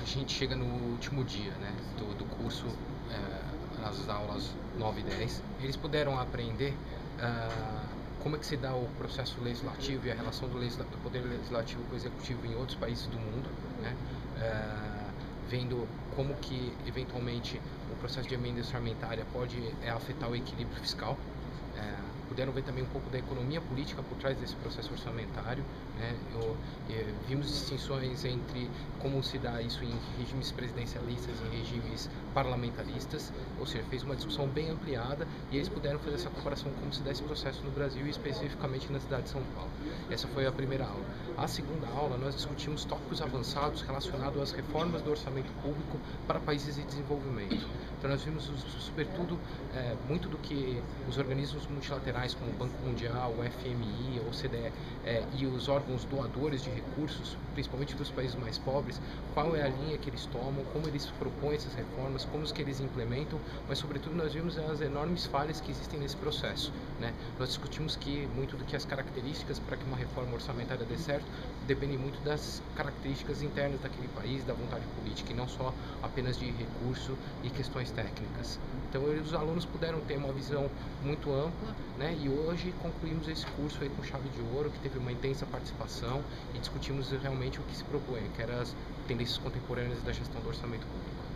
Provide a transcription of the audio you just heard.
gente chega no último dia, né, do curso, nas aulas 9 e 10, eles puderam aprender como é que se dá o processo legislativo e a relação do poder legislativo com o executivo em outros países do mundo, né, vendo como que, eventualmente, o processo de emenda orçamentária pode afetar o equilíbrio fiscal. Puderam ver também um pouco da economia política por trás desse processo orçamentário, né? Vimos distinções entre como se dá isso em regimes presidencialistas e em regimes parlamentaristas, ou seja, fez uma discussão bem ampliada e eles puderam fazer essa comparação como se dá esse processo no Brasil e especificamente na cidade de São Paulo. Essa foi a primeira aula. A segunda aula nós discutimos tópicos avançados relacionados às reformas do orçamento público para países em desenvolvimento. Então nós vimos sobretudo muito do que os organismos multilaterais como o Banco Mundial, o FMI, o OCDE e os órgãos doadores de recursos, principalmente dos países mais pobres, qual é a linha que eles tomam, como eles propõem essas reformas, como que eles implementam, mas sobretudo nós vimos as enormes falhas que existem nesse processo, né? Nós discutimos que muito do que as características para que uma reforma orçamentária dê certo dependem muito das características internas daquele país, da vontade política, e não só apenas de recurso e questões técnicas. Então os alunos puderam ter uma visão muito ampla, né? E hoje concluímos esse curso aí com chave de ouro, que teve uma intensa participação e discutimos realmente o que se propõe, que eram as tendências contemporâneas da gestão do orçamento público.